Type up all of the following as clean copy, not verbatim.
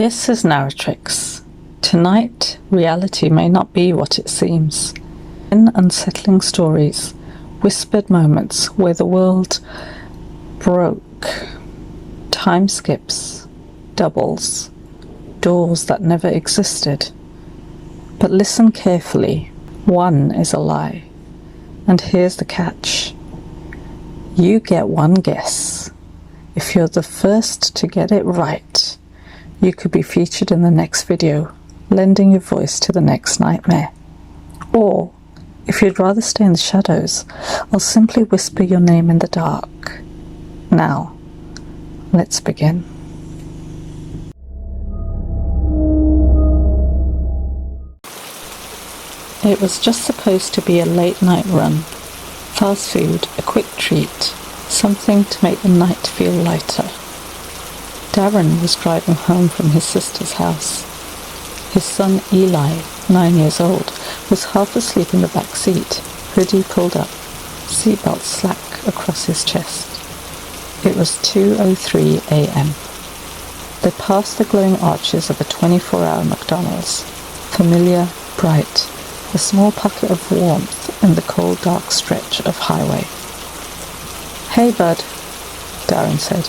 This is Narratrix. Tonight, reality may not be what it seems. In unsettling stories, whispered moments where the world broke, time skips, doubles, doors that never existed. But listen carefully, one is a lie. And here's the catch. You get one guess. If you're the first to get it right, you could be featured in the next video, lending your voice to the next nightmare. Or, if you'd rather stay in the shadows, I'll simply whisper your name in the dark. Now, let's begin. It was just supposed to be a late night run. Fast food, a quick treat, something to make the night feel lighter. Darren was driving home from his sister's house. His son Eli, 9 years old, was half asleep in the back seat, hoodie pulled up, seatbelt slack across his chest. It was 2:03 a.m. They passed the glowing arches of a 24-hour McDonald's, familiar, bright, a small pocket of warmth in the cold, dark stretch of highway. "Hey, bud," Darren said.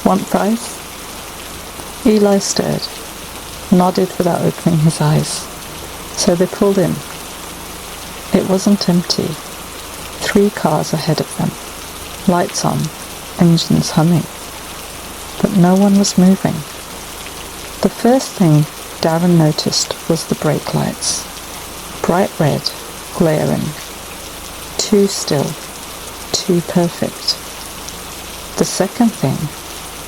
"Want fries?" Eli stirred, nodded without opening his eyes. So they pulled in. It wasn't empty. 3 cars ahead of them, lights on, engines humming. But no one was moving. The first thing Darren noticed was the brake lights. Bright red, glaring. Too still, too perfect. The second thing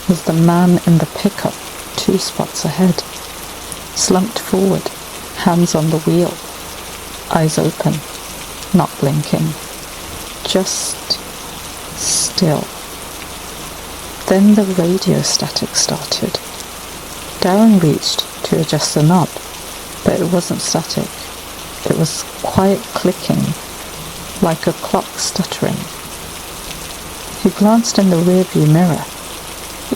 was the man in the pickup 2 spots ahead, slumped forward, hands on the wheel, eyes open, not blinking, just still. Then the radio static started. Darren reached to adjust the knob, but it wasn't static. It was quiet clicking, like a clock stuttering. He glanced in the rearview mirror.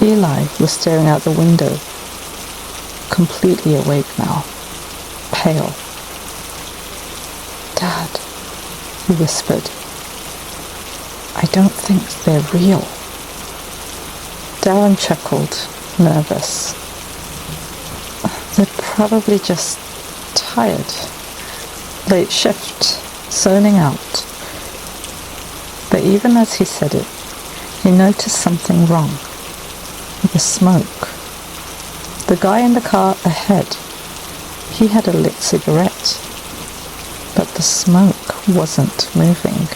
Eli was staring out the window, completely awake now, pale. "Dad," he whispered, "I don't think they're real." Darren chuckled, nervous. "They're probably just tired. Late shift, zoning out." But even as he said it, he noticed something wrong. The smoke. The guy in the car ahead, he had a lit cigarette, but the smoke wasn't moving.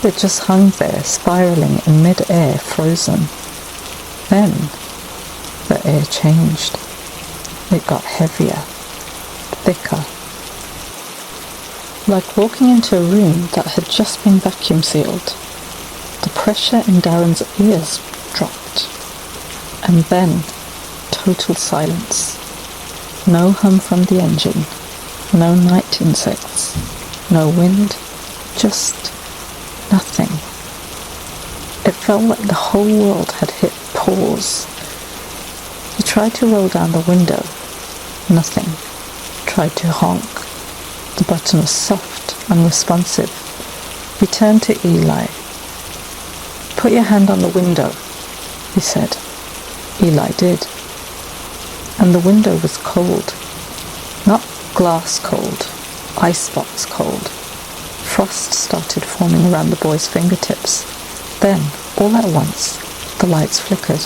It just hung there, spiraling in mid-air, frozen. Then, the air changed. It got heavier, thicker. Like walking into a room that had just been vacuum sealed. The pressure in Darren's ears dropped. And then, total silence. No hum from the engine, no night insects, no wind, just nothing. It felt like the whole world had hit pause. He tried to roll down the window. Nothing. Tried to honk. The button was soft, unresponsive. He turned to Eli. "Put your hand on the window," he said. Eli did. And the window was cold. Not glass cold, icebox cold. Frost started forming around the boy's fingertips. Then, all at once, the lights flickered.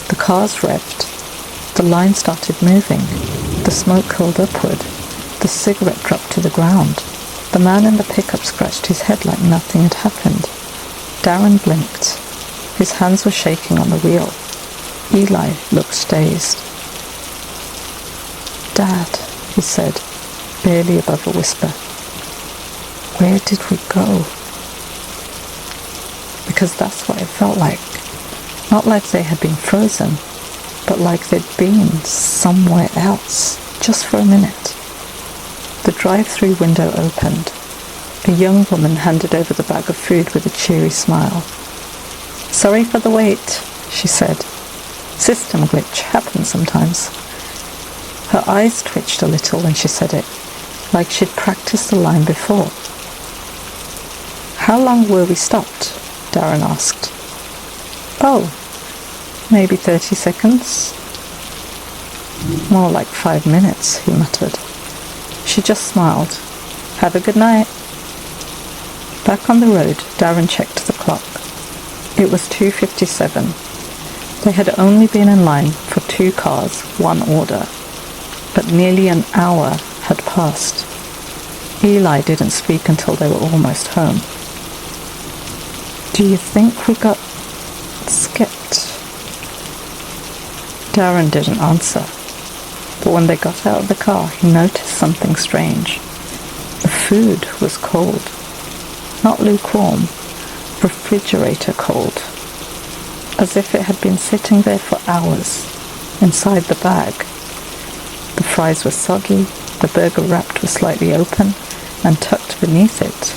The cars revved. The line started moving. The smoke curled upward. The cigarette dropped to the ground. The man in the pickup scratched his head like nothing had happened. Darren blinked. His hands were shaking on the wheel. Eli looked dazed. "Dad," he said, barely above a whisper. "Where did we go?" Because that's what it felt like. Not like they had been frozen, but like they'd been somewhere else, just for a minute. The drive-thru window opened. A young woman handed over the bag of food with a cheery smile. "Sorry for the wait," she said. "System glitch happens sometimes." Her eyes twitched a little when she said it, like she'd practiced the line before. "How long were we stopped?" Darren asked. "Oh, maybe 30 seconds. "More like 5 minutes, he muttered. She just smiled. "Have a good night." Back on the road, Darren checked the clock. It was 2:57. They had only been in line for 2 cars, 1 order, but nearly an hour had passed. Eli didn't speak until they were almost home. "Do you think we got skipped?" Darren didn't answer, but when they got out of the car, he noticed something strange. The food was cold. Not lukewarm, refrigerator cold, as if it had been sitting there for hours, inside the bag. The fries were soggy, the burger wrapped was slightly open, and tucked beneath it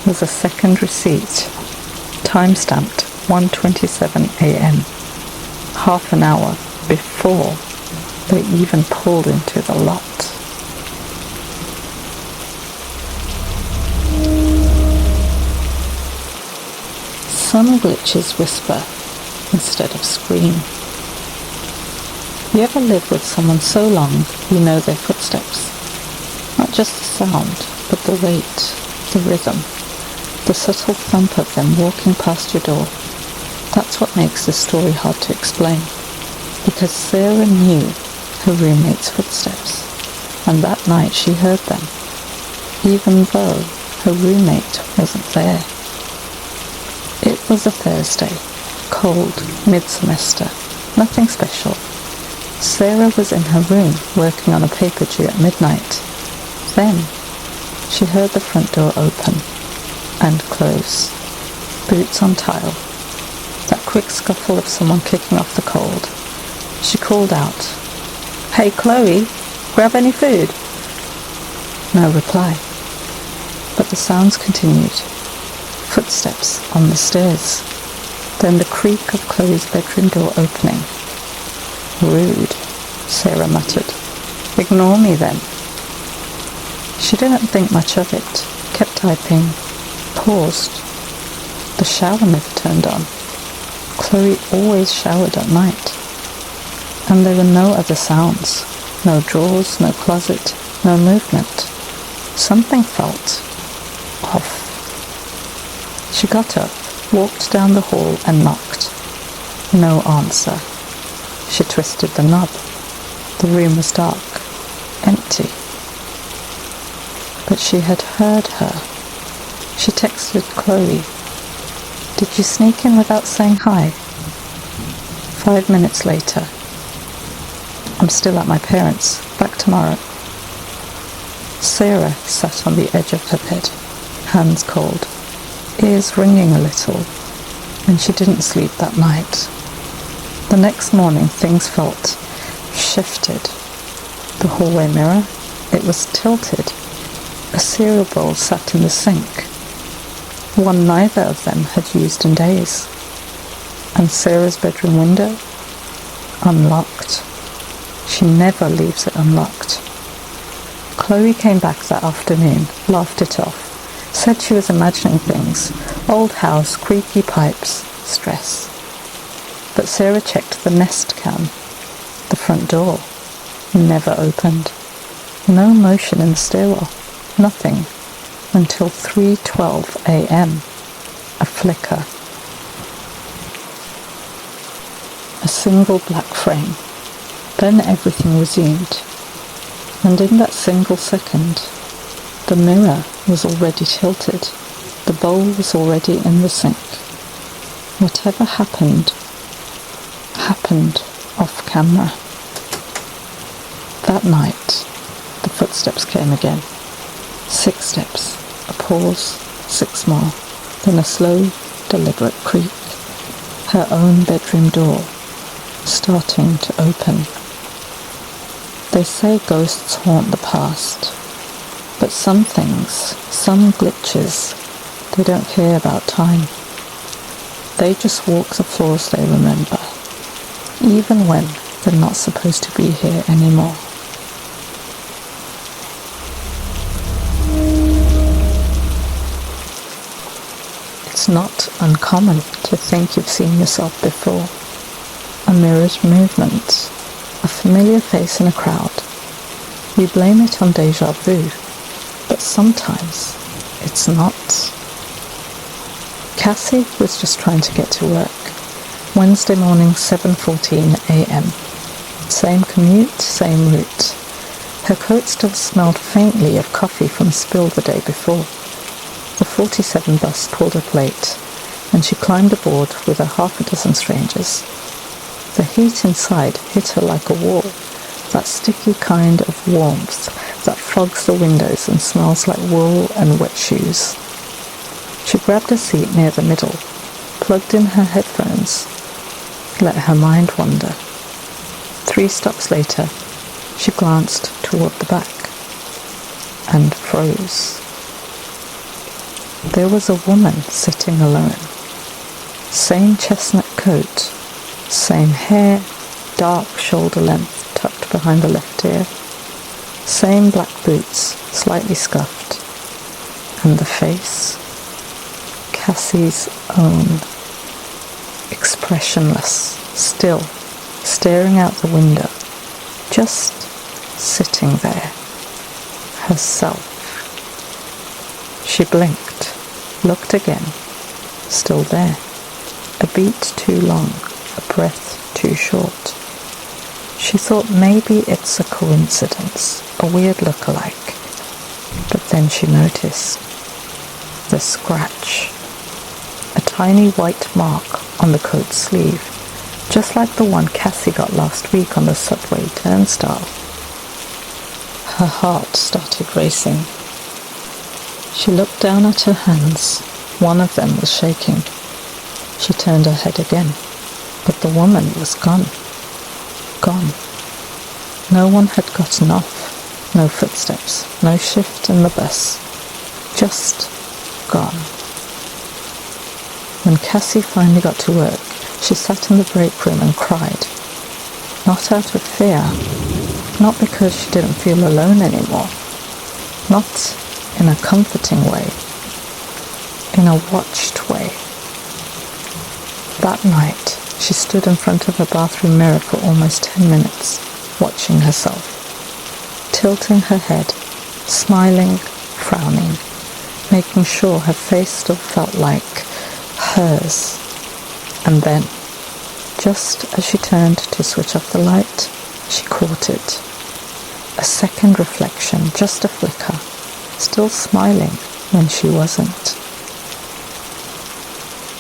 was a second receipt, time-stamped 1:27 a.m., half an hour before they even pulled into the lot. Some glitches whisper instead of scream. You ever live with someone so long you know their footsteps? Not just the sound, but the weight, the rhythm, the subtle thump of them walking past your door. That's what makes this story hard to explain, because Sarah knew her roommate's footsteps, and that night she heard them, even though her roommate wasn't there. It was a Thursday, cold, mid-semester, nothing special. Sarah was in her room working on a paper due at midnight. Then she heard the front door open and close, boots on tile, that quick scuffle of someone kicking off the cold. She called out, "Hey Chloe, grab any food?" No reply, but the sounds continued. Footsteps on the stairs, then the creak of Chloe's bedroom door opening. "Rude," Sarah muttered. "Ignore me then." She didn't think much of it, kept typing, paused. The shower never turned on. Chloe always showered at night. And there were no other sounds, no drawers, no closet, no movement. Something felt off. She got up, walked down the hall and knocked. No answer. She twisted the knob. The room was dark, empty. But she had heard her. She texted Chloe, "Did you sneak in without saying hi?" 5 minutes later, "I'm still at my parents', back tomorrow." Sarah sat on the edge of her bed, hands cold, ears ringing a little, and she didn't sleep that night. The next morning things felt shifted. The hallway mirror, it was tilted. A cereal bowl sat in the sink, one neither of them had used in days. And Sarah's bedroom window, unlocked. She never leaves it unlocked. Chloe came back that afternoon, laughed it off, said she was imagining things, old house, creaky pipes, stress. But Sarah checked the nest cam. The front door never opened. No motion in the stairwell, nothing, until 3:12 a.m. A flicker. A single black frame. Then everything resumed. And in that single second, the mirror was already tilted. The bowl was already in the sink. Whatever happened off camera. That night, the footsteps came again. 6 steps, a pause, 6 more, then a slow, deliberate creak. Her own bedroom door, starting to open. They say ghosts haunt the past, but some things, some glitches, they don't care about time. They just walk the floors they remember, even when they're not supposed to be here anymore. It's not uncommon to think you've seen yourself before. A mirrored movement, a familiar face in a crowd. We blame it on déjà vu, but sometimes it's not. Cassie was just trying to get to work. Wednesday morning, 7:14 a.m. Same commute, same route. Her coat still smelled faintly of coffee from a spill the day before. The 47 bus pulled up late, and she climbed aboard with a half a dozen strangers. The heat inside hit her like a wall, that sticky kind of warmth that fogs the windows and smells like wool and wet shoes. She grabbed a seat near the middle, plugged in her headphones, let her mind wander. 3 stops later, she glanced toward the back and froze. There was a woman sitting alone. Same chestnut coat, same hair, dark shoulder length tucked behind the left ear, same black boots, slightly scuffed, and the face, Cassie's own, expressionless, still, staring out the window, just sitting there, herself. She blinked, looked again, still there, a beat too long, a breath too short. She thought maybe it's a coincidence, a weird look-alike, but then she noticed the scratch, a tiny white mark on the coat sleeve, just like the one Cassie got last week on the subway turnstile. Her heart started racing. She looked down at her hands. One of them was shaking. She turned her head again, but the woman was gone. Gone. No one had gotten off. No footsteps. No shift in the bus. Just gone. When Cassie finally got to work, she sat in the break room and cried. Not out of fear. Not because she didn't feel alone anymore. Not in a comforting way. In a watched way. That night, she stood in front of her bathroom mirror for almost 10 minutes, watching herself, tilting her head, smiling, frowning, making sure her face still felt like hers. And then, just as she turned to switch off the light, she caught it. A second reflection, just a flicker, still smiling when she wasn't.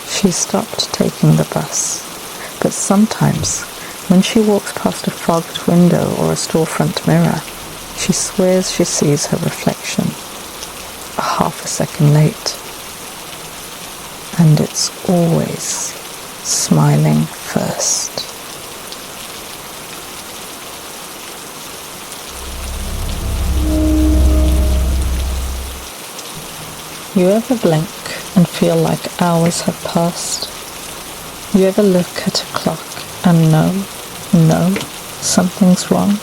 She stopped taking the bus, but sometimes, when she walks past a fogged window or a storefront mirror, she swears she sees her reflection, a half a second late. And it's always smiling first. You ever blink and feel like hours have passed? You ever look at a clock and know, something's wrong?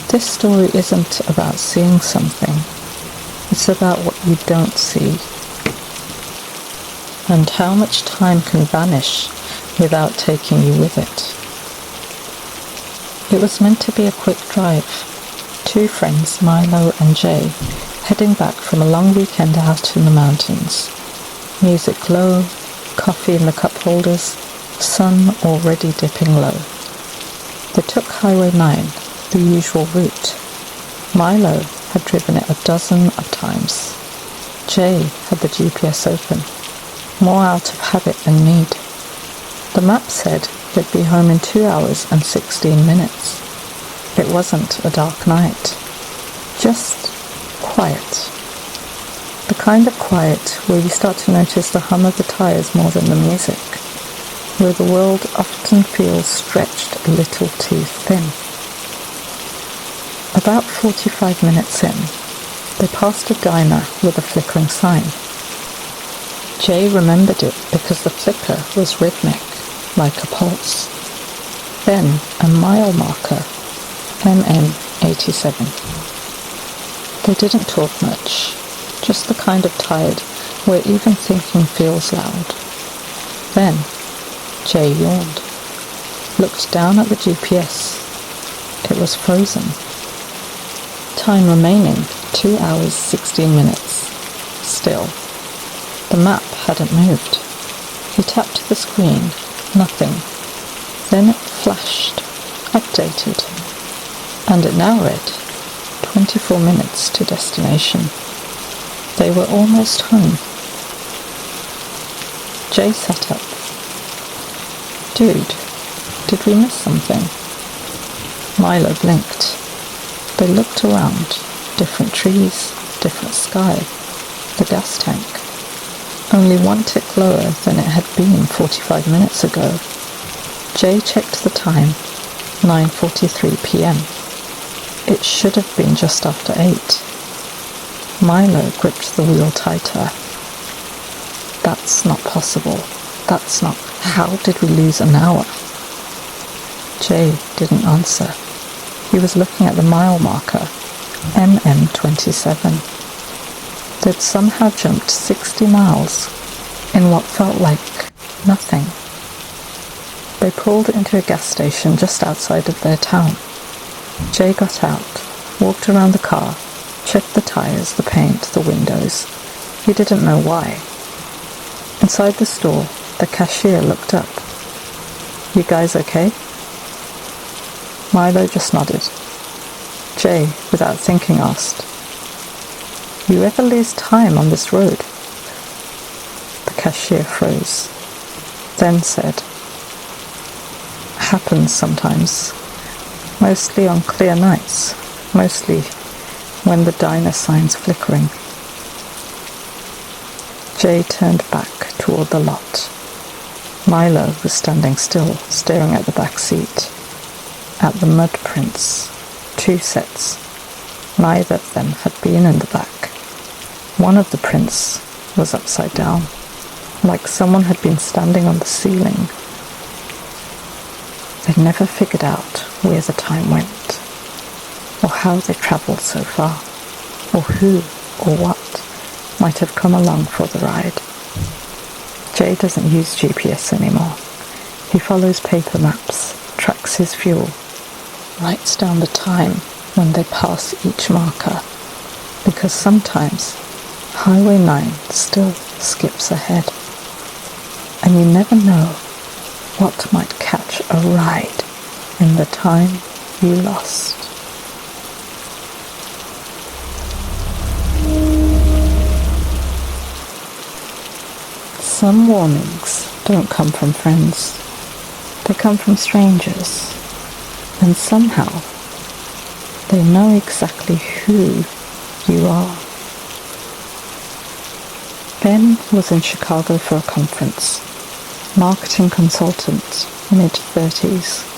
This story isn't about seeing something. It's about what you don't see. And how much time can vanish without taking you with it. It was meant to be a quick drive. 2 friends, Milo and Jay, heading back from a long weekend out in the mountains. Music low, coffee in the cup holders, sun already dipping low. They took Highway 9, the usual route. Milo had driven it a dozen of times. Jay had the GPS open, more out of habit than need. The map said they'd be home in 2 hours and 16 minutes. It wasn't a dark night, just quiet. The kind of quiet where you start to notice the hum of the tires more than the music, where the world often feels stretched a little too thin. About 45 minutes in, they passed a diner with a flickering sign. Jay remembered it because the flicker was rhythmic, like a pulse. Then a mile marker, MN87. They didn't talk much, just the kind of tired, where even thinking feels loud. Then, Jay yawned, looked down at the GPS. It was frozen. Time remaining, 2 hours, 16 minutes. Still, the map hadn't moved. He tapped the screen. Nothing. Then it flashed, updated, and it now read 24 minutes to destination. They were almost home. Jay sat up. Dude, did we miss something? Milo blinked. They looked around. Different trees, different sky. The gas tank. Only one tick lower than it had been 45 minutes ago. Jay checked the time. 9:43 p.m. It should have been just after 8. Milo gripped the wheel tighter. That's not possible. That's not... How did we lose an hour? Jay didn't answer. He was looking at the mile marker, MM27. They'd somehow jumped 60 miles in what felt like nothing. They pulled into a gas station just outside of their town. Jay got out, walked around the car, checked the tires, the paint, the windows. He didn't know why. Inside the store, the cashier looked up. You guys okay? Milo just nodded. Jay, without thinking, asked, You ever lose time on this road? The cashier froze, then said, Happens sometimes. Mostly on clear nights. Mostly when the diner sign's flickering. Jay turned back toward the lot. Milo was standing still, staring at the back seat. At the mud prints. 2 sets. Neither of them had been in the back. One of the prints was upside down, like someone had been standing on the ceiling. They'd never figured out where the time went, or how they travelled so far, or who or what might have come along for the ride. Jay doesn't use GPS anymore. He follows paper maps, tracks his fuel, writes down the time when they pass each marker, because sometimes Highway 9 still skips ahead, and you never know what might catch a ride in the time you lost. Some warnings don't come from friends. They come from strangers. And somehow, they know exactly who you are. Ben was in Chicago for a conference. Marketing consultant, mid-30s.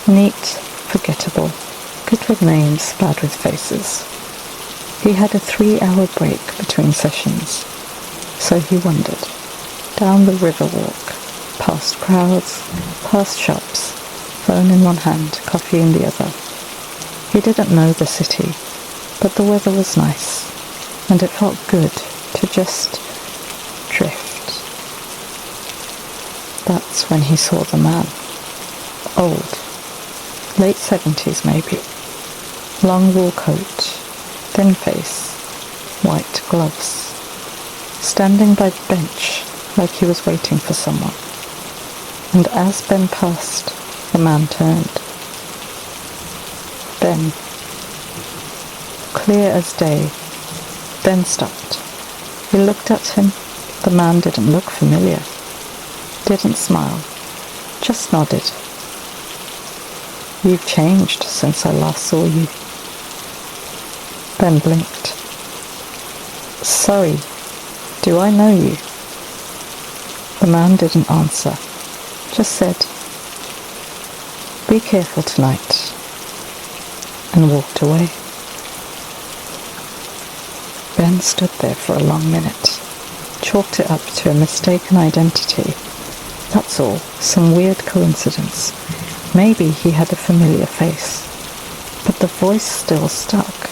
Neat, forgettable, good with names, bad with faces. He had a 3-hour break between sessions, so he wandered down the river walk, past crowds, past shops, phone in one hand, coffee in the other. He didn't know the city, but the weather was nice, and it felt good to just drift. That's when he saw the man. Old, late 70s maybe. Long wool coat, thin face, white gloves. Standing by the bench like he was waiting for someone. And as Ben passed, the man turned. Ben. Clear as day. Ben stopped. He looked at him. The man didn't look familiar. Didn't smile. Just nodded. You've changed since I last saw you. Ben blinked. Sorry, do I know you? The man didn't answer. Just said, be careful tonight, and walked away. Ben stood there for a long minute, chalked it up to a mistaken identity. That's all, some weird coincidence. Maybe he had a familiar face, but the voice still stuck.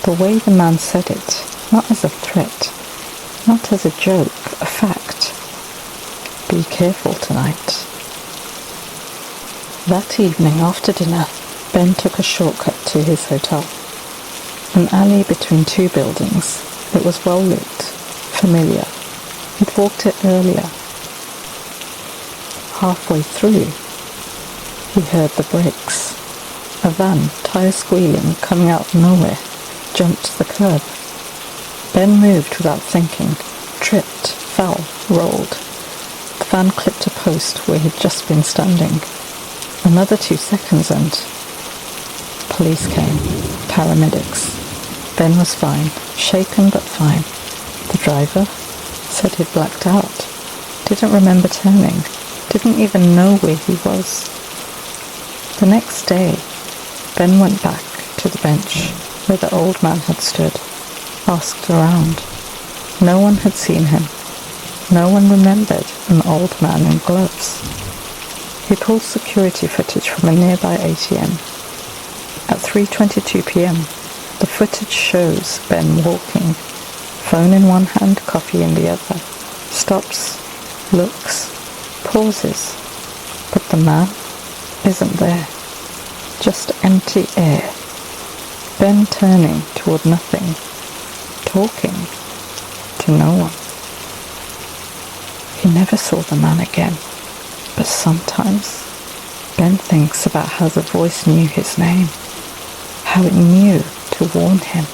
The way the man said it, not as a threat, Not as a joke, a fact. Be careful tonight. That evening after dinner, Ben took a shortcut to his hotel. An alley between two buildings. It was well lit, familiar. He'd walked it earlier. Halfway through, he heard the brakes. A van, tire squealing, coming out of nowhere, jumped the curb. Ben moved without thinking, tripped, fell, rolled. The van clipped a post where he'd just been standing. Another 2 seconds and police came, paramedics. Ben was fine, shaken but fine. The driver said he'd blacked out, didn't remember turning, didn't even know where he was. The next day, Ben went back to the bench where the old man had stood, asked around. No one had seen him. No one remembered an old man in gloves. He pulled security footage from a nearby ATM. At 3:22 p.m, the footage shows Ben walking, phone in one hand, coffee in the other. Stops, looks, pauses. But the man isn't there. Just empty air. Ben turning toward nothing, talking to no one. He never saw the man again, but sometimes Ben thinks about how the voice knew his name, how it knew to warn him,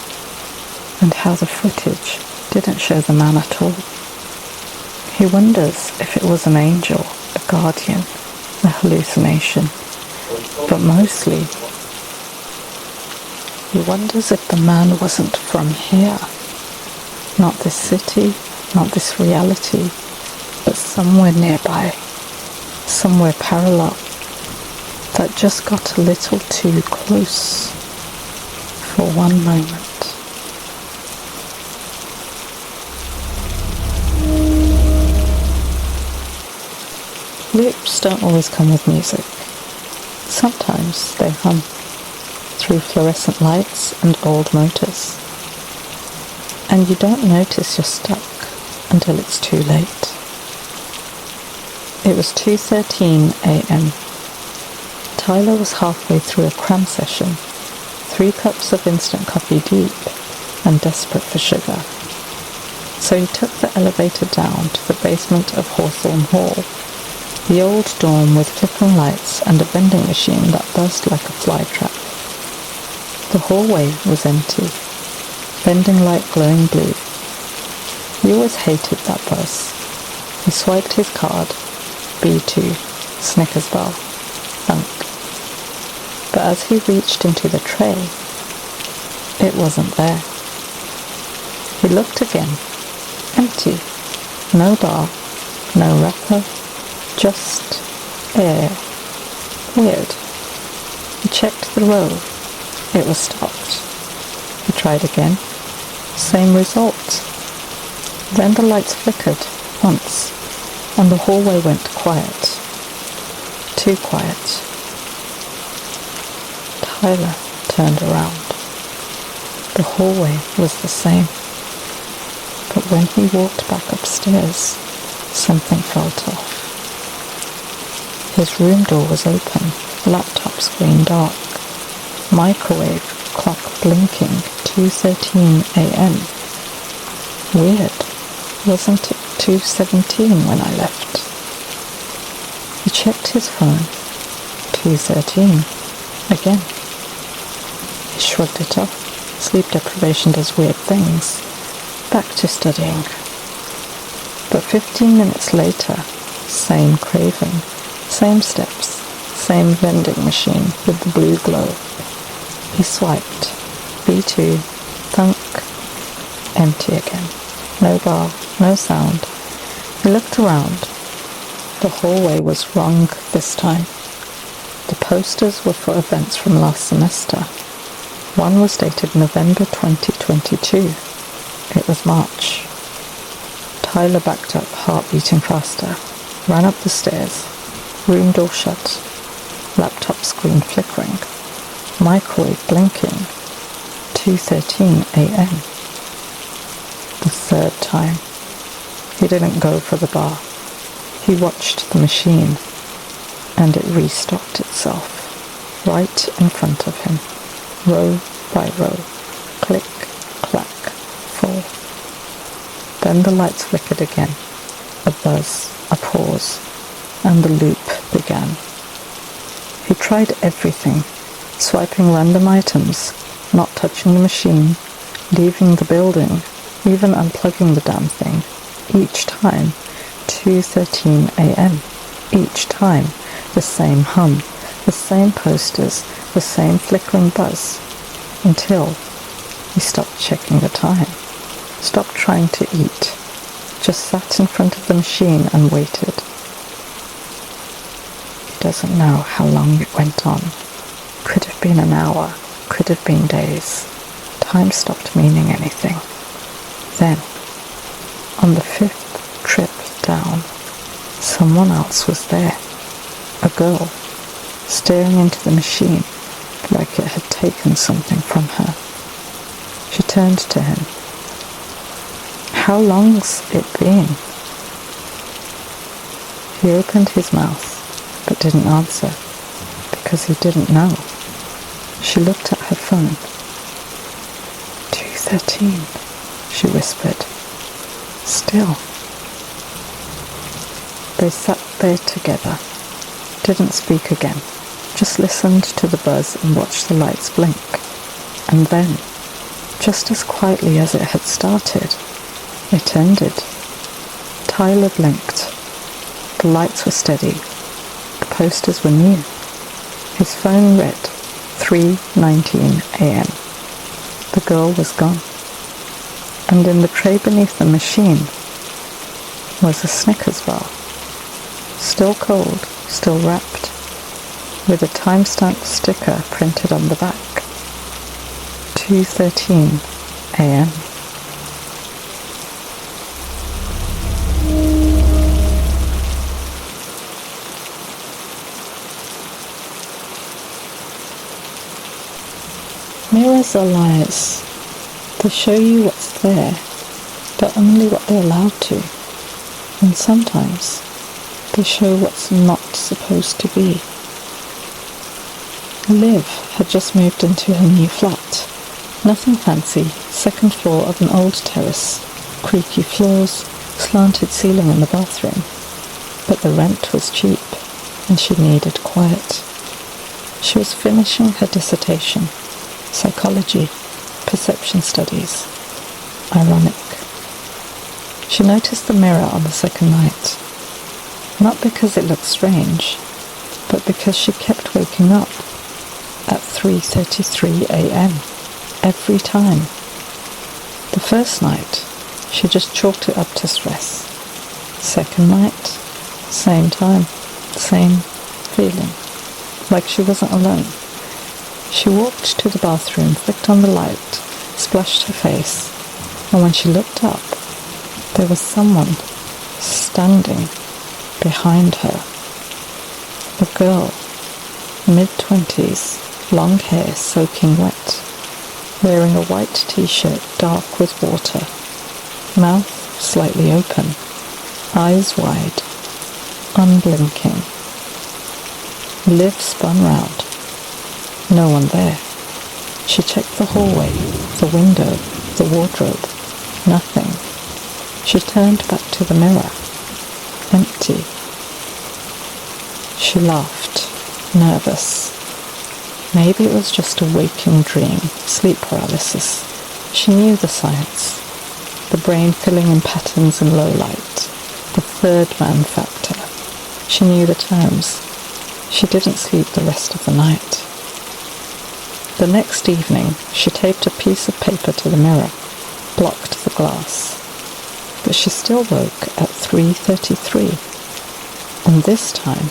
and how the footage didn't show the man at all. He wonders if it was an angel, a guardian, a hallucination, but mostly he wonders if the man wasn't from here, not this city, not this reality, but somewhere nearby, somewhere parallel, that just got a little too close for one moment. Loops don't always come with music. Sometimes they hum through fluorescent lights and old motors. And you don't notice you're stuck until it's too late. It was 2:13 a.m. Tyler was halfway through a cram session, 3 cups of instant coffee deep, and desperate for sugar. So he took the elevator down to the basement of Hawthorne Hall, the old dorm with flickering lights and a vending machine that buzzed like a fly trap. The hallway was empty, vending light glowing blue. He always hated that buzz. He swiped his card, B2, Snickers bar, thunk. But as he reached into the tray, it wasn't there. He looked again, empty, no bar, no wrapper, just air. Weird. He checked the row. It was stopped. He tried again. Same result. Then the lights flickered once, and the hallway went quiet. Too quiet. Tyler turned around. The hallway was the same. But when he walked back upstairs, something felt off. His room door was open, laptop screen dark, microwave clock blinking, 2:13 a.m. Weird, wasn't it 2:17 when I left? He checked his phone, 2:13, again. He shrugged it off. Sleep deprivation does weird things. Back to studying. But 15 minutes later, same craving, same steps, same vending machine with the blue glow. He swiped. B2, thunk, empty again. No bar, no sound. He looked around. The hallway was wrong this time. The posters were for events from last semester. One was dated November 2022. It was March. Tyler backed up, heart beating faster. Ran up the stairs. Room door shut. Laptop screen flickering. Microwave blinking. 2:13 a.m. The third time. He didn't go for the bar. He watched the machine, and it restocked itself right in front of him, row by row, click, clack, full. Then the lights flickered again, a buzz, a pause, and the loop began. He tried everything, swiping random items, not touching the machine, leaving the building, even unplugging the damn thing. Each time, 2:13 a.m. Each time, the same hum, the same posters, the same flickering buzz, until he stopped checking the time, stopped trying to eat, just sat in front of the machine and waited. He doesn't know how long it went on. Could have been an hour, could have been days. Time stopped meaning anything. Then, on the 5th trip down, someone else was there. A girl, staring into the machine like it had taken something from her. She turned to him. "How long's it been?" He opened his mouth, but didn't answer, because he didn't know. She looked at her phone. 2:13, she whispered. Still. They sat there together, didn't speak again, just listened to the buzz and watched the lights blink. And then, just as quietly as it had started, it ended. Tyler blinked. The lights were steady. The posters were new. His phone read 3:19 a.m. The girl was gone. And in the tray beneath the machine was a Snickers bar. Still cold, still wrapped, with a timestamp sticker printed on the back. 2:13 a.m. Mirrors are liars. They show you what's there, but only what they're allowed to. And sometimes they show what's not supposed to be. Liv had just moved into her new flat. Nothing fancy, second floor of an old terrace, creaky floors, slanted ceiling in the bathroom. But the rent was cheap, and she needed quiet. She was finishing her dissertation, psychology, perception studies. Ironic. She noticed the mirror on the second night. Not because it looked strange, but because she kept waking up at 3:33 a.m. every time. The first night, she just chalked it up to stress. Second night, same time, same feeling, like she wasn't alone. She walked to the bathroom, flicked on the light, splashed her face, and when she looked up, there was someone standing behind her. A girl, mid-20s, long hair soaking wet, wearing a white t-shirt dark with water, mouth slightly open, eyes wide, unblinking. Liv spun round. No one there. She checked the hallway, the window, the wardrobe. Nothing. She turned back to the mirror. Empty. She laughed, nervous. Maybe it was just a waking dream, sleep paralysis. She knew the science. The brain filling in patterns in low light. The third man factor. She knew the terms. She didn't sleep the rest of the night. The next evening, she taped a piece of paper to the mirror, blocked the glass. But she still woke at 3:33, and this time,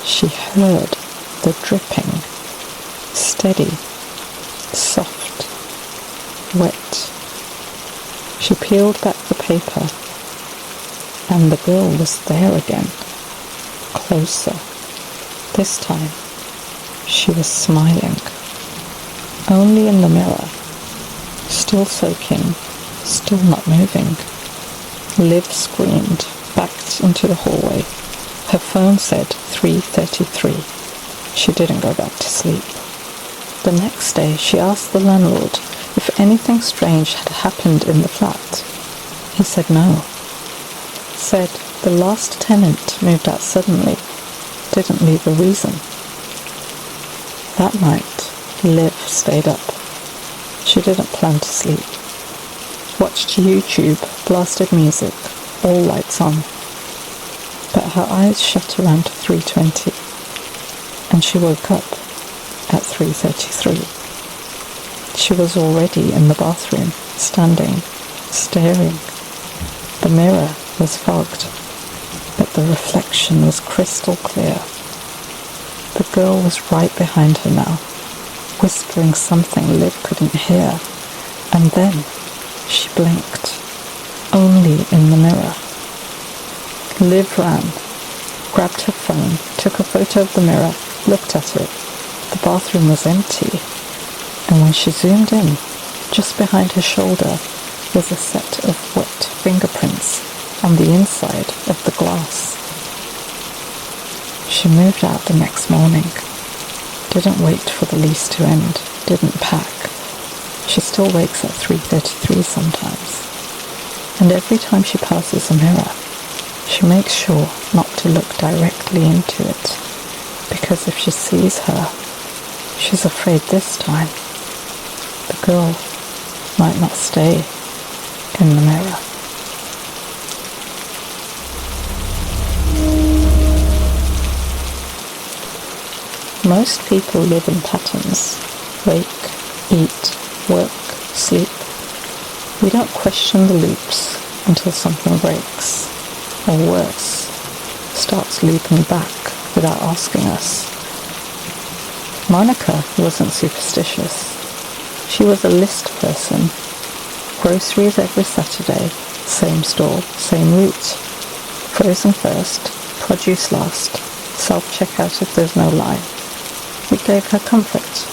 she heard the dripping, steady, soft, wet. She peeled back the paper, and the girl was there again, closer. This time, she was smiling. Only in the mirror, still soaking, still not moving. Liv screamed, backed into the hallway. Her phone said 3:33. She didn't go back to sleep. The next day, she asked the landlord if anything strange had happened in the flat. He said no. Said the last tenant moved out suddenly, didn't leave a reason. That night, Liv stayed up. She didn't plan to sleep. Watched YouTube, blasted music, all lights on. But her eyes shut around 3:20, and she woke up at 3:33. She was already in the bathroom, standing, staring. The mirror was fogged, but the reflection was crystal clear. The girl was right behind her now, whispering something Liv couldn't hear, and then she blinked, only in the mirror. Liv ran, grabbed her phone, took a photo of the mirror, looked at it. The bathroom was empty, and when she zoomed in, just behind her shoulder was a set of wet fingerprints on the inside of the glass. She moved out the next morning, didn't wait for the lease to end, didn't pack. She still wakes at 3:33 sometimes, and every time she passes a mirror, she makes sure not to look directly into it, because if she sees her, she's afraid this time the girl might not stay in the mirror. Most people live in patterns. Wake, eat, work, sleep. We don't question the loops until something breaks, or worse, starts looping back without asking us. Monica wasn't superstitious. She was a list person. Groceries every Saturday, same store, same route. Frozen first, produce last, self-checkout if there's no line. It gave her comfort.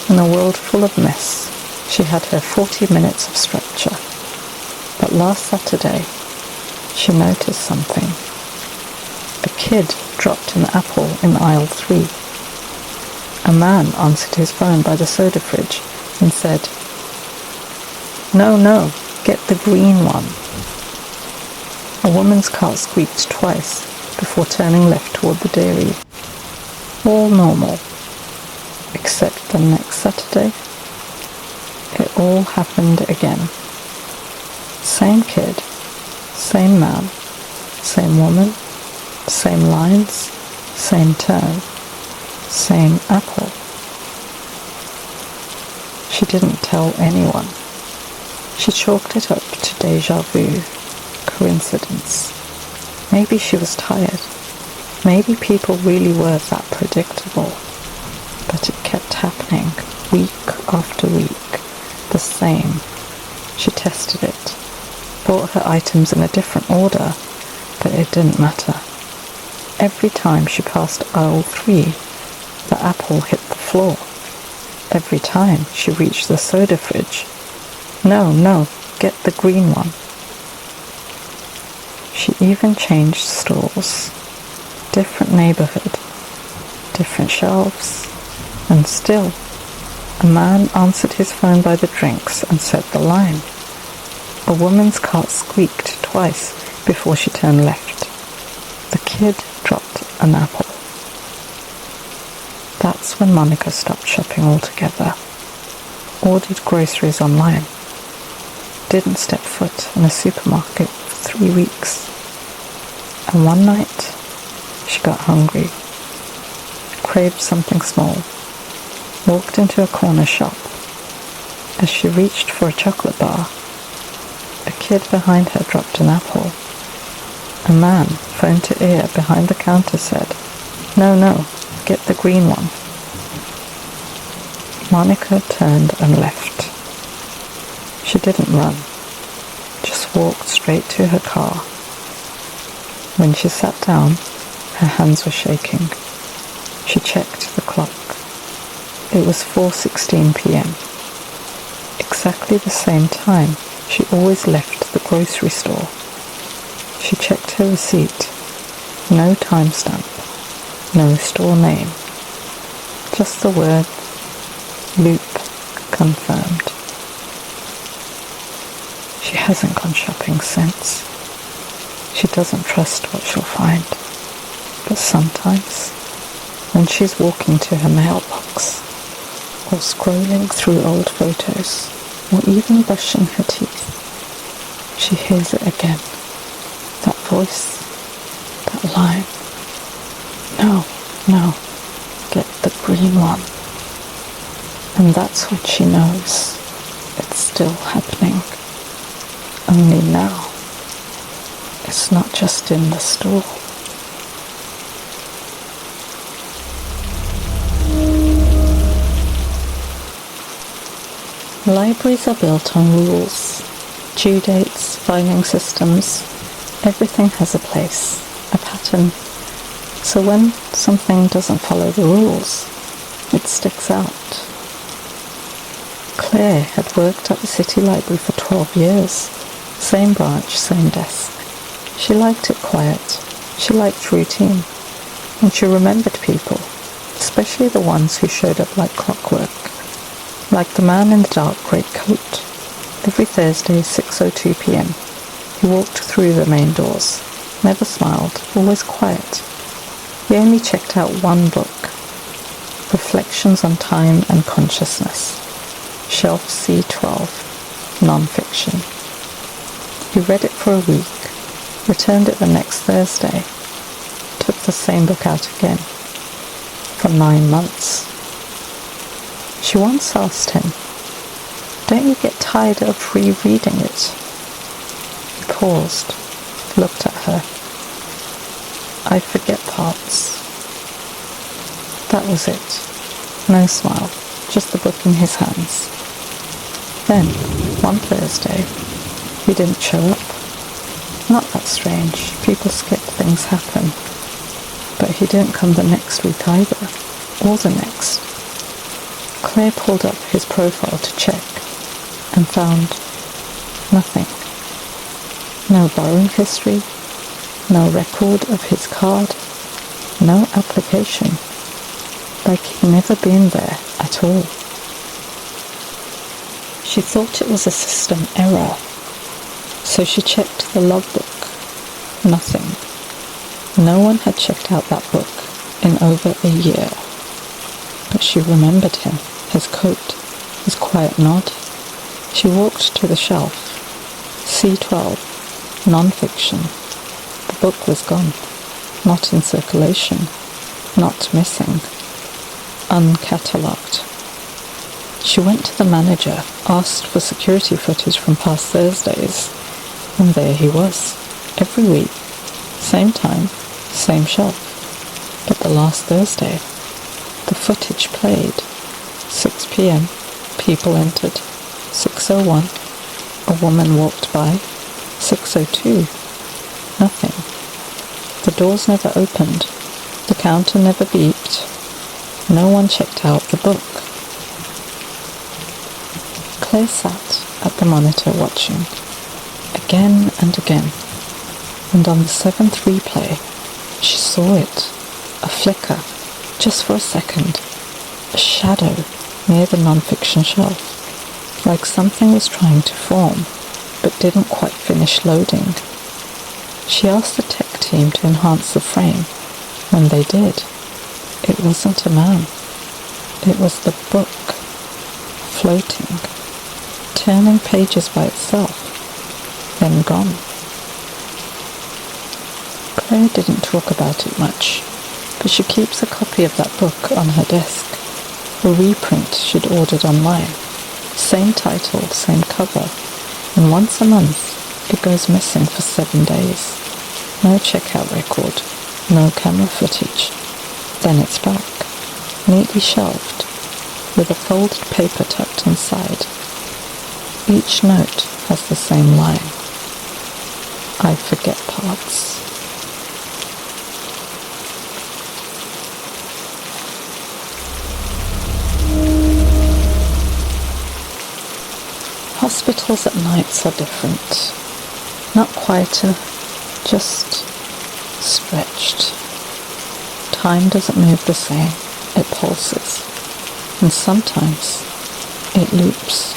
In a world full of mess, she had her 40 minutes of structure. But last Saturday, she noticed something. A kid dropped an apple in aisle 3. A man answered his phone by the soda fridge and said, "No, get the green one." A woman's car squeaked twice before turning left toward the dairy. All normal. Except the next Saturday, it all happened again. Same kid, same man, same woman, same lines, same turn, same apple. She didn't tell anyone. She chalked it up to deja vu, coincidence. Maybe she was tired. Maybe people really were that predictable. But it kept happening, week after week, the same. She tested it, bought her items in a different order, but it didn't matter. Every time she passed aisle 3, the apple hit the floor. Every time she reached the soda fridge, no, get the green one. She even changed stores, different neighborhood, different shelves, and still, a man answered his phone by the drinks and said the line. A woman's cart squeaked twice before she turned left. The kid dropped an apple. That's when Monica stopped shopping altogether, ordered groceries online, didn't step foot in a supermarket for 3 weeks. And one night, she got hungry, craved something small, walked into a corner shop. As she reached for a chocolate bar, a kid behind her dropped an apple. A man, phone to ear behind the counter, said, No, get the green one. Monica turned and left. She didn't run, just walked straight to her car. When she sat down, her hands were shaking. She checked the clock. It was 4:16 p.m. Exactly the same time she always left the grocery store. She checked her receipt. No timestamp, no store name. Just the word loop confirmed. She hasn't gone shopping since. She doesn't trust what she'll find. But sometimes, when she's walking to her mailbox, or scrolling through old photos, or even brushing her teeth, she hears it again. That voice, that line. No, get the green one. And that's when she knows it's still happening. Only now, it's not just in the store. Libraries are built on rules, due dates, filing systems. Everything has a place, a pattern. So when something doesn't follow the rules, it sticks out. Claire had worked at the city library for 12 years. Same branch, same desk. She liked it quiet. She liked routine. And she remembered people, especially the ones who showed up like clockwork. Like the man in the dark grey coat. Every Thursday, 6:02 p.m. He walked through the main doors. Never smiled, always quiet. He only checked out one book. Reflections on Time and Consciousness. Shelf C12. Non-fiction. He read it for a week. Returned it the next Thursday. Took the same book out again. For 9 months. She once asked him, "Don't you get tired of rereading it?" He paused, looked at her. "I forget parts." That was it. No smile, just the book in his hands. Then, one Thursday, he didn't show up. Not that strange, people skip, things happen. But he didn't come the next week either, or the next. Claire pulled up his profile to check, and found nothing. No borrowing history, no record of his card, no application. Like he'd never been there at all. She thought it was a system error, so she checked the logbook. Nothing. No one had checked out that book in over a year. But she remembered him, his coat, his quiet nod. She walked to the shelf. C12, non-fiction. The book was gone. Not in circulation. Not missing. Uncatalogued. She went to the manager, asked for security footage from past Thursdays, and there he was, every week, same time, same shelf. But the last Thursday, the footage played. 6 p.m, people entered. 6:01, a woman walked by. 6:02, nothing. The doors never opened. The counter never beeped. No one checked out the book. Claire sat at the monitor watching, again and again, and on the 7th replay, she saw it, a flicker, just for a second, a shadow near the non-fiction shelf, like something was trying to form, but didn't quite finish loading. She asked the tech team to enhance the frame. When they did, it wasn't a man. It was the book, floating, turning pages by itself, then gone. Claire didn't talk about it much, but she keeps a copy of that book on her desk, a reprint she'd ordered online. Same title, same cover, and once a month it goes missing for 7 days. No checkout record, no camera footage. Then it's back, neatly shelved, with a folded paper tucked inside. Each note has the same line. I forget parts. Hospitals at nights are different. Not quieter, just stretched. Time doesn't move the same, it pulses, and sometimes it loops.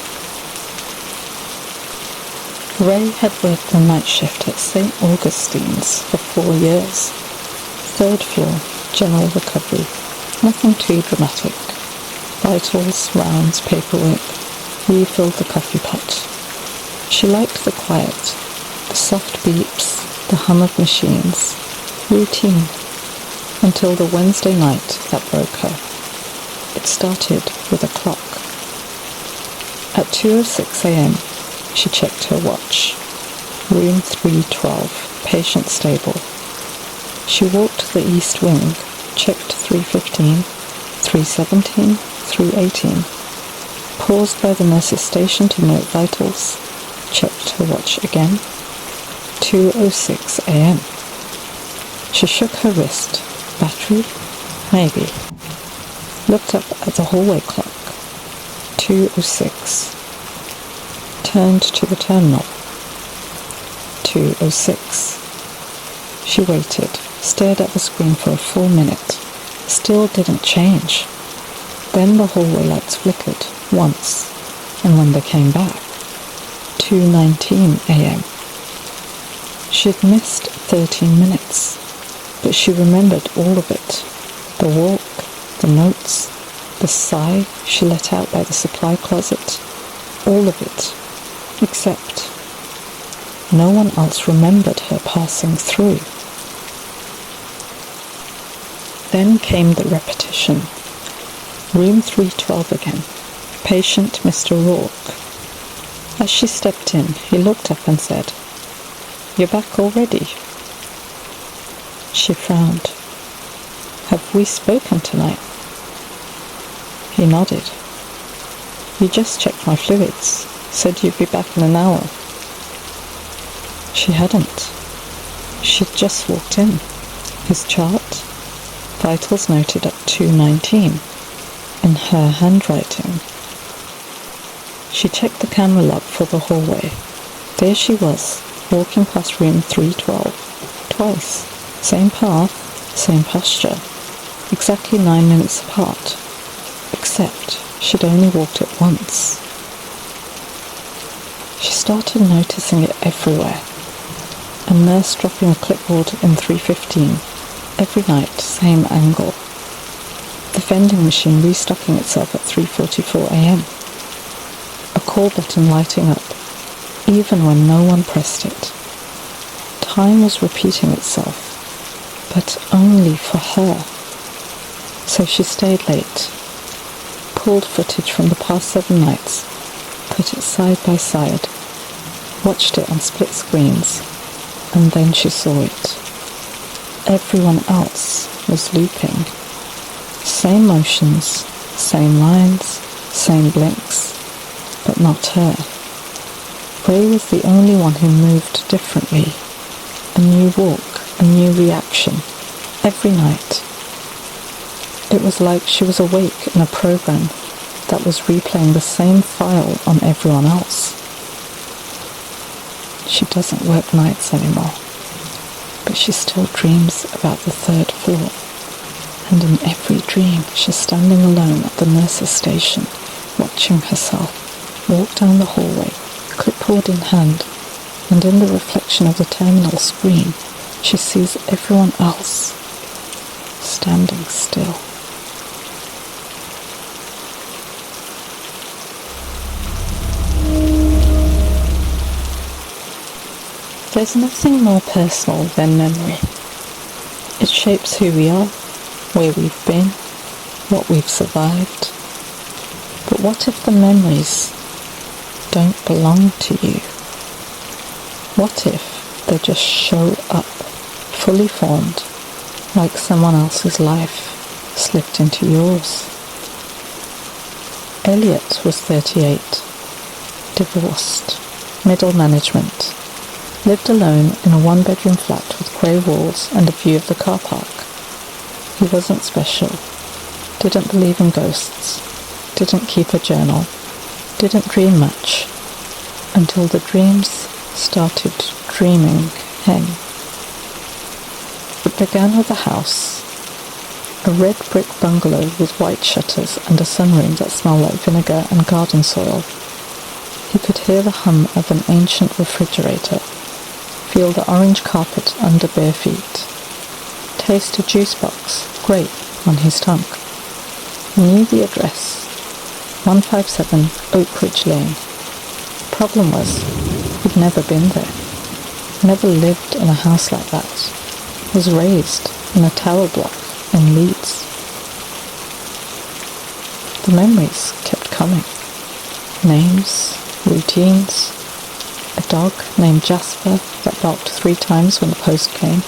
Ray had worked the night shift at St. Augustine's for 4 years. 3rd floor, general recovery, nothing too dramatic. Vitals, rounds, paperwork, refilled the coffee pot. She liked the quiet, the soft beeps, the hum of machines, routine, until the Wednesday night that broke her. It started with a clock. At 2:06 a.m, she checked her watch. Room 312, patient stable. She walked to the east wing, checked 3:15, 3:17, 3:18. Paused by the nurse's station to note vitals, checked her watch again. 2:06 a.m. She shook her wrist. Battery? Maybe. Looked up at the hallway clock. 2:06. Turned to the terminal. 2:06. She waited, stared at the screen for a full minute. Still didn't change. Then the hallway lights flickered once, and when they came back, 2:19 a.m. She'd missed 13 minutes, but she remembered all of it. The walk, the notes, the sigh she let out by the supply closet, all of it, except no one else remembered her passing through. Then came the repetition. Room 312 again. Patient Mr. Rourke. As she stepped in, he looked up and said, "You're back already?" She frowned. "Have we spoken tonight?" He nodded. "You just checked my fluids. Said you'd be back in an hour." She hadn't. She'd just walked in. His chart? Vitals noted at 2:19. In her handwriting. She checked the camera log for the hallway. There she was, walking past room 312. Twice. Same path, same posture. Exactly 9 minutes apart. Except she'd only walked it once. She started noticing it everywhere. A nurse dropping a clipboard in 3:15. Every night, same angle. The vending machine restocking itself at 3:44 a.m. A call button lighting up, even when no one pressed it. Time was repeating itself, but only for her. So she stayed late, pulled footage from the past 7 nights, put it side by side, watched it on split screens, and then she saw it. Everyone else was looping. Same motions, same lines, same blinks, but not her. Ray was the only one who moved differently. A new walk, a new reaction, every night. It was like she was awake in a program that was replaying the same file on everyone else. She doesn't work nights anymore, but she still dreams about the 3rd floor. And in every dream, she's standing alone at the nurse's station, watching herself walk down the hallway, clipboard in hand, and in the reflection of the terminal screen, she sees everyone else standing still. There's nothing more personal than memory. It shapes who we are, where we've been, what we've survived. But what if the memories don't belong to you? What if they just show up, fully formed, like someone else's life slipped into yours? Elliot was 38, divorced, middle management, lived alone in a 1-bedroom flat with grey walls and a view of the car park. He wasn't special, didn't believe in ghosts, didn't keep a journal, didn't dream much, until the dreams started dreaming him. It began with a house, a red brick bungalow with white shutters and a sunroom that smelled like vinegar and garden soil. He could hear the hum of an ancient refrigerator, feel the orange carpet under bare feet, taste a juice box, grape, on his tongue. He knew the address, 157 Oak Ridge Lane. Problem was, he'd never been there, never lived in a house like that, was raised in a tower block in Leeds. The memories kept coming. Names, routines, a dog named Jasper that barked 3 times when the post came,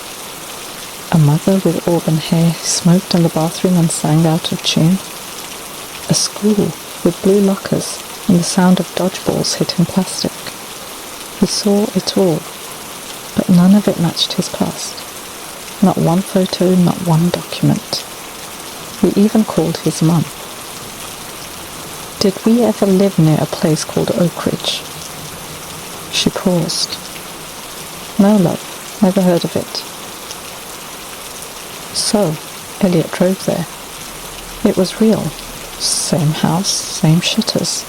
a mother with auburn hair who smoked in the bathroom and sang out of tune, a school with blue lockers and the sound of dodgeballs hitting plastic. He saw it all, but none of it matched his past. Not one photo, not one document. We even called his mum. Did we ever live near a place called Oak Ridge? She paused. No, love, never heard of it. So, Elliot drove there. It was real. Same house, same shutters.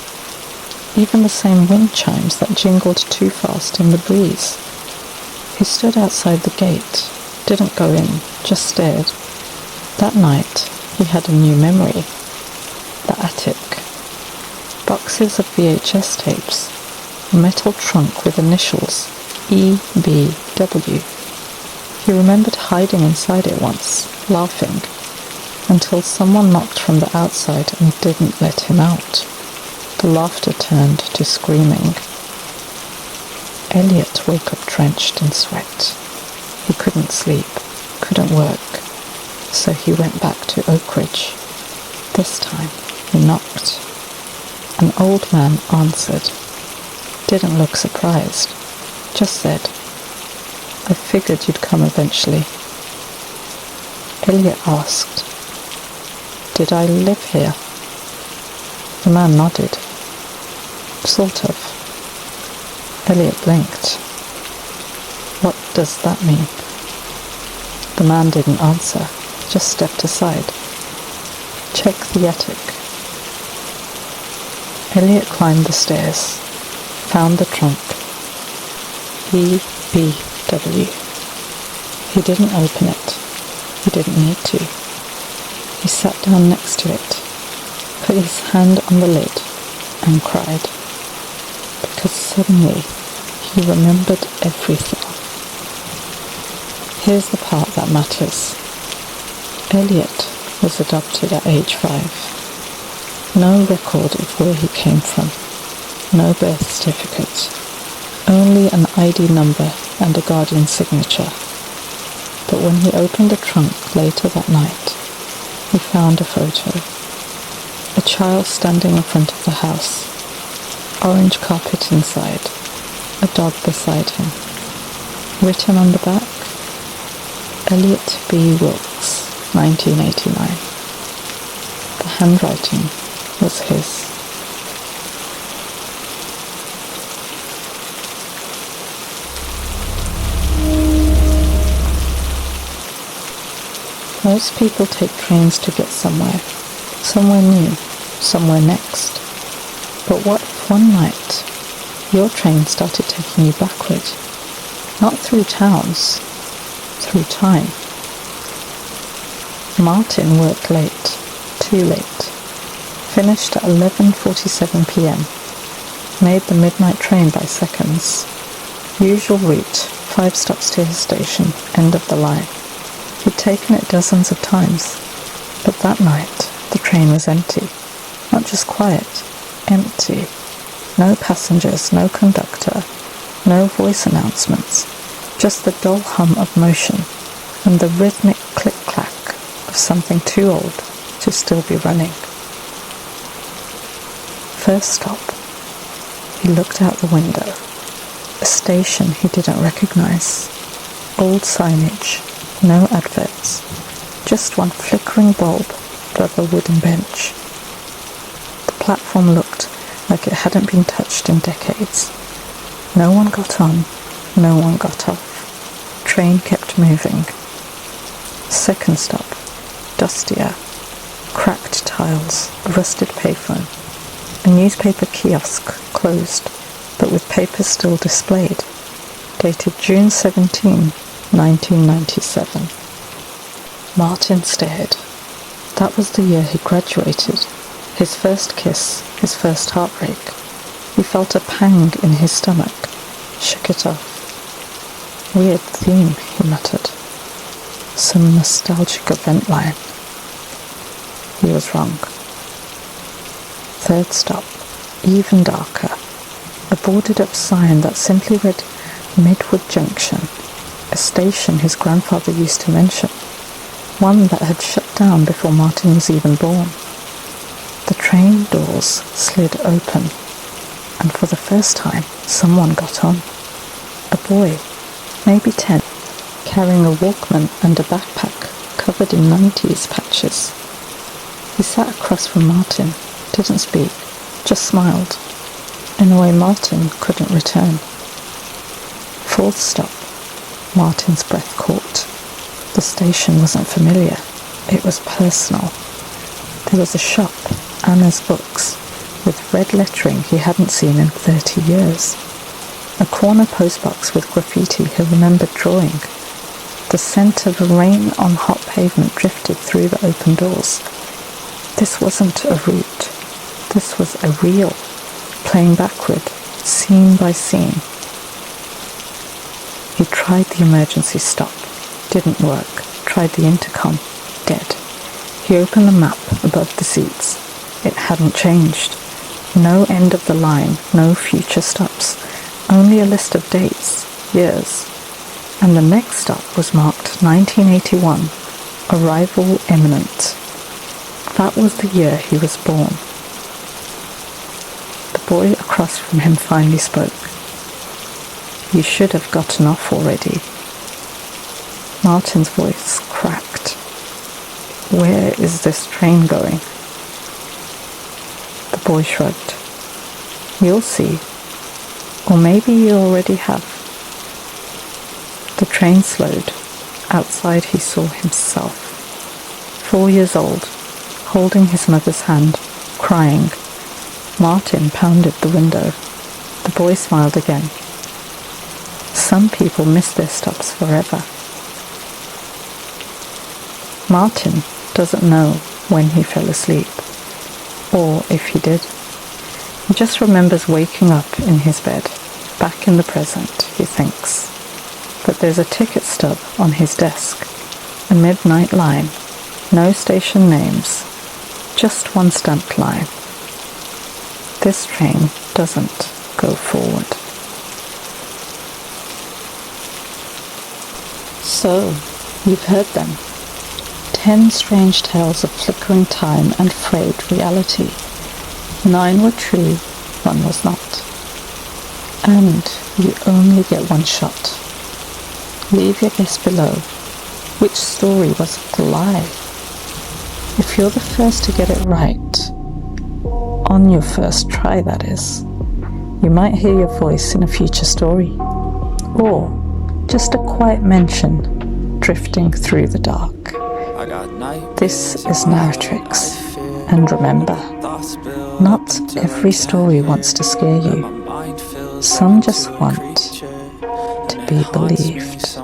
Even the same wind chimes that jingled too fast in the breeze. He stood outside the gate, didn't go in, just stared. That night, he had a new memory. The attic. Boxes of VHS tapes. A metal trunk with initials, EBW. He remembered hiding inside it once, laughing, until someone knocked from the outside and didn't let him out. The laughter turned to screaming. Elliot woke up drenched in sweat. He couldn't sleep, couldn't work, so he went back to Oak Ridge. This time, he knocked. An old man answered. Didn't look surprised, just said, I figured you'd come eventually. Elliot asked, did I live here? The man nodded. Sort of. Elliot blinked. What does that mean? The man didn't answer, just stepped aside. Check the attic. Elliot climbed the stairs, found the trunk. EBW. He didn't open it. He didn't need to. He sat down next to it, put his hand on the lid, and cried. Because suddenly, he remembered everything. Here's the part that matters. Elliot was adopted at age 5. No record of where he came from. No birth certificate. Only an ID number and a guardian signature. But when he opened the trunk later that night, he found a photo. A child standing in front of the house. Orange carpet inside. A dog beside him. Written on the back, Elliot B. Wilkes, 1989. The handwriting was his. Most people take trains to get somewhere new, somewhere next. But what if one night your train started taking you backward? Not through towns, through time. Martin worked late, too late. Finished at 11:47 p.m. Made the midnight train by seconds. Usual route, 5 stops to his station, end of the line. He'd taken it dozens of times, but that night the train was empty. Not just quiet, empty. No passengers, no conductor, no voice announcements, just the dull hum of motion and the rhythmic click-clack of something too old to still be running. First stop. He looked out the window. A station he didn't recognize. Old signage. No adverts, just one flickering bulb above a wooden bench. The platform looked like it hadn't been touched in decades. No one got on, no one got off. Train kept moving. Second stop, dustier. Cracked tiles, a rusted payphone. A newspaper kiosk, closed, but with papers still displayed. Dated June 17, 1997. Martin stared. That was the year he graduated. His first kiss, his first heartbreak. He felt a pang in his stomach, shook it off. Weird theme, he muttered. Some nostalgic event line. He was wrong. Third stop, even darker. A boarded up sign that simply read Midwood Junction, a station his grandfather used to mention, one that had shut down before Martin was even born. The train doors slid open, and for the first time, someone got on. A boy, maybe 10, carrying a Walkman and a backpack covered in 90s patches. He sat across from Martin, didn't speak, just smiled, in a way Martin couldn't return. Fourth stop, Martin's breath caught. The station wasn't familiar, it was personal. There was a shop, Anna's Books, with red lettering he hadn't seen in 30 years. A corner postbox with graffiti he remembered drawing. The scent of rain on hot pavement drifted through the open doors. This wasn't a route. This was a reel, playing backward, scene by scene. He tried the emergency stop. Didn't work. Tried the intercom. Dead. He opened the map above the seats. It hadn't changed. No end of the line, no future stops. Only a list of dates, years. And the next stop was marked 1981. Arrival imminent. That was the year he was born. The boy across from him finally spoke. You should have gotten off already. Martin's voice cracked. Where is this train going? The boy shrugged. You'll see. Or maybe you already have. The train slowed. Outside he saw himself. 4 years old, holding his mother's hand, crying. Martin pounded the window. The boy smiled again. Some people miss their stops forever. Martin doesn't know when he fell asleep, or if he did. He just remembers waking up in his bed, back in the present, he thinks. But there's a ticket stub on his desk, a midnight line, no station names, just one stamped line. This train doesn't go forward. So, you've heard them. 10 strange tales of flickering time and frayed reality. 9 were true, 1 was not. And you only get one shot. Leave your guess below. Which story was the lie? If you're the first to get it right, on your first try that is, you might hear your voice in a future story. Or just a quiet mention drifting through the dark. This is Narratrix, and remember, not every story wants to scare you. Some just want to be believed.